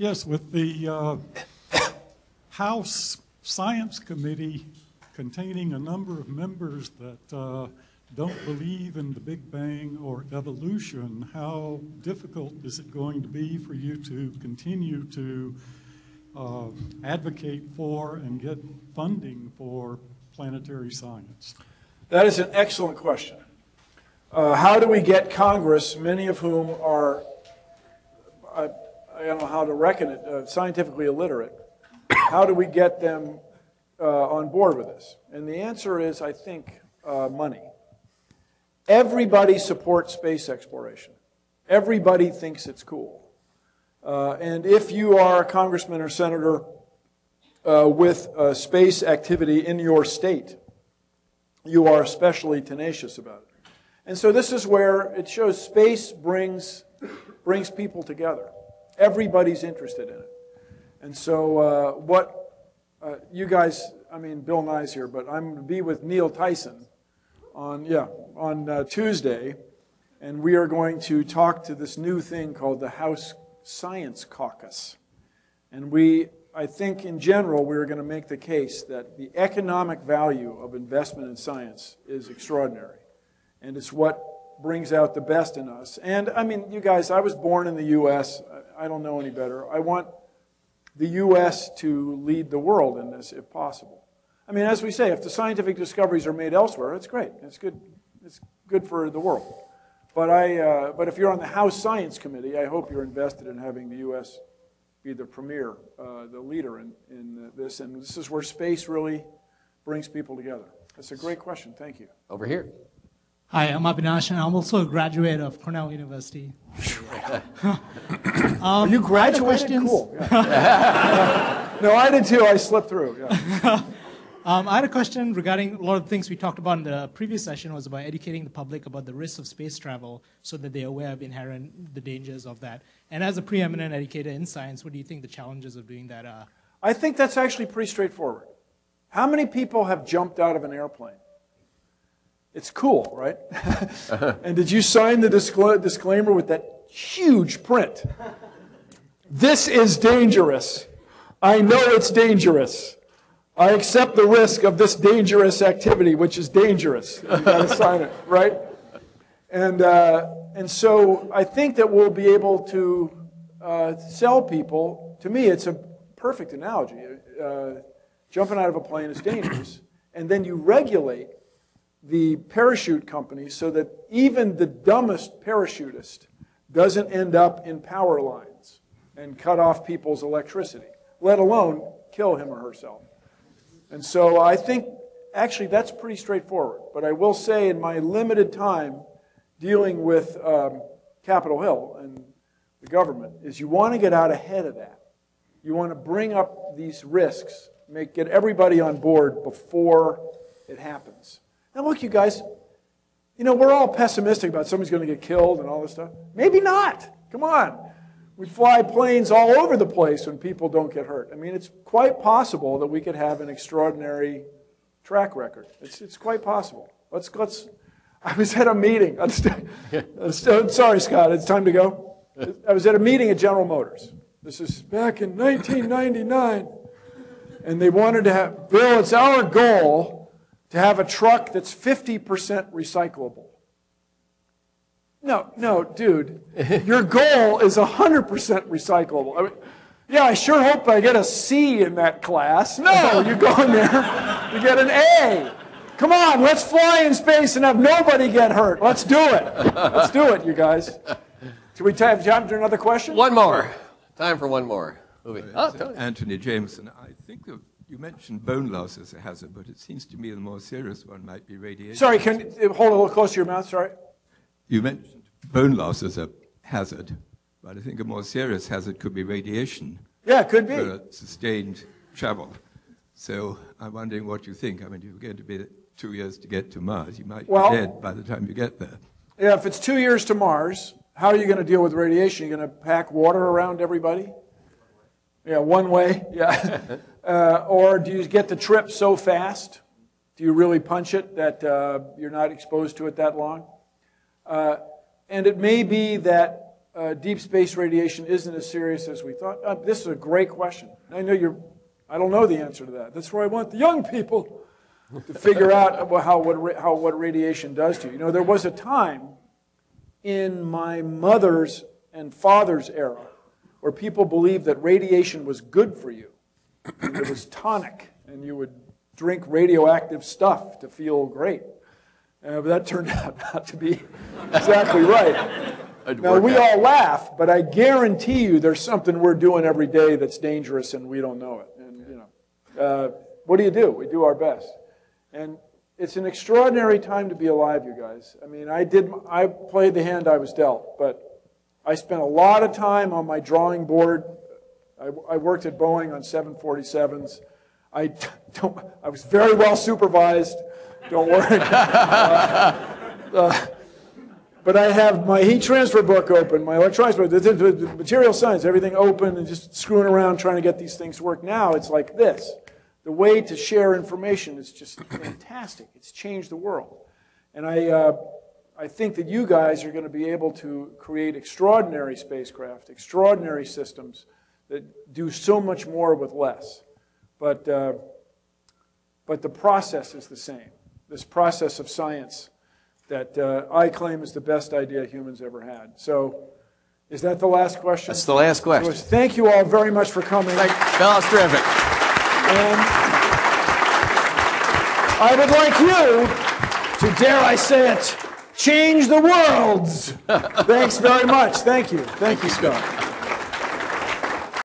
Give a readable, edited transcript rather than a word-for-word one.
Yes, with the House Science Committee containing a number of members that don't believe in the Big Bang or evolution, how difficult is it going to be for you to continue to advocate for and get funding for planetary science? That is an excellent question. How do we get Congress, many of whom are, I don't know how to reckon it, scientifically illiterate, how do we get them on board with this? And the answer is, I think, money. Everybody supports space exploration. Everybody thinks it's cool. And if you are a congressman or senator with space activity in your state, you are especially tenacious about it. And so this is where it shows space brings people together. Everybody's interested in it. And so you guys, I mean, Bill Nye's here, but I'm going to be with Neil Tyson on Tuesday, and we are going to talk to this new thing called the House Science Caucus. And I think in general, we're going to make the case that the economic value of investment in science is extraordinary. And it's what brings out the best in us. And I mean, you guys, I was born in the U.S. I don't know any better. I want the U.S. to lead the world in this, if possible. I mean, as we say, if the scientific discoveries are made elsewhere, it's great. It's good. It's good for the world. But if you're on the House Science Committee, I hope you're invested in having the U.S. be the premier, the leader in this. And this is where space really brings people together. That's a great question. Thank you. Over here. Hi, I'm Abhinash, and I'm also a graduate of Cornell University. Are you graduated? Cool. Yeah. No, I did too. I slipped through. Yeah. I had a question regarding a lot of the things we talked about in the previous session was about educating the public about the risks of space travel so that they're aware of the dangers of that. And as a preeminent educator in science, what do you think the challenges of doing that are? I think that's actually pretty straightforward. How many people have jumped out of an airplane? It's cool, right? And did you sign the disclaimer with that huge print? This is dangerous. I know it's dangerous. I accept the risk of this dangerous activity, which is dangerous. You've got to sign it, right? And so I think that we'll be able to sell people. To me, it's a perfect analogy. Jumping out of a plane is dangerous. And then you regulate the parachute companies so that even the dumbest parachutist doesn't end up in power lines and cut off people's electricity, let alone kill him or herself. And so I think, actually, that's pretty straightforward. But I will say in my limited time dealing with Capitol Hill and the government is you want to get out ahead of that. You want to bring up these risks, get everybody on board before it happens. Now look, you guys, we're all pessimistic about somebody's going to get killed and all this stuff. Maybe not. Come on. We fly planes all over the place when people don't get hurt. I mean, it's quite possible that we could have an extraordinary track record. It's quite possible. Let's. I was at a meeting. Sorry, Scott, it's time to go. I was at a meeting at General Motors. This is back in 1999. And they wanted to have, Bill, it's our goal to have a truck that's 50% recyclable. No, dude. Your goal is 100% recyclable. I mean, yeah, I sure hope I get a C in that class. No, you go in there, you get an A. Come on, let's fly in space and have nobody get hurt. Let's do it. Let's do it, you guys. Should we have time for another question? One more. Time for one more. Anthony Jameson, I think you mentioned bone loss as a hazard, but it seems to me the more serious one might be radiation. Sorry, can you hold a little close to your mouth? Sorry. You mentioned bone loss as a hazard, but I think a more serious hazard could be radiation. Yeah, it could be. For sustained travel. So I'm wondering what you think. I mean, you're going to be 2 years to get to Mars. You might be dead by the time you get there. Yeah, if it's 2 years to Mars, how are you going to deal with radiation? You're going to pack water around everybody? Yeah, one way. Yeah. Or do you get the trip so fast? Do you really punch it that you're not exposed to it that long? And it may be that deep space radiation isn't as serious as we thought? This is a great question. I don't know the answer to that. That's where I want the young people to figure out what radiation does to you. You know, there was a time in my mother's and father's era where people believed that radiation was good for you. And it was tonic, and you would drink radioactive stuff to feel great. But that turned out not to be exactly right. Now, we all laugh, but I guarantee you there's something we're doing every day that's dangerous and we don't know it. And, you know, what do? We do our best. And it's an extraordinary time to be alive, you guys. I mean, I played the hand I was dealt, but I spent a lot of time on my drawing board. I worked at Boeing on 747s. I was very well supervised. Don't worry. But I have my heat transfer book open, my electronics book, the material science, everything open, and just screwing around trying to get these things to work. Now it's like this. The way to share information is just fantastic. It's changed the world. And I think that you guys are going to be able to create extraordinary spacecraft, extraordinary systems that do so much more with less. But the process is the same. This process of science that I claim is the best idea humans ever had. So, is that the last question? That's the last question. So thank you all very much for coming. Bill, that's terrific. And I would like you to, dare I say it, change the world. Thanks very much. Thank you. Thank you, Scott.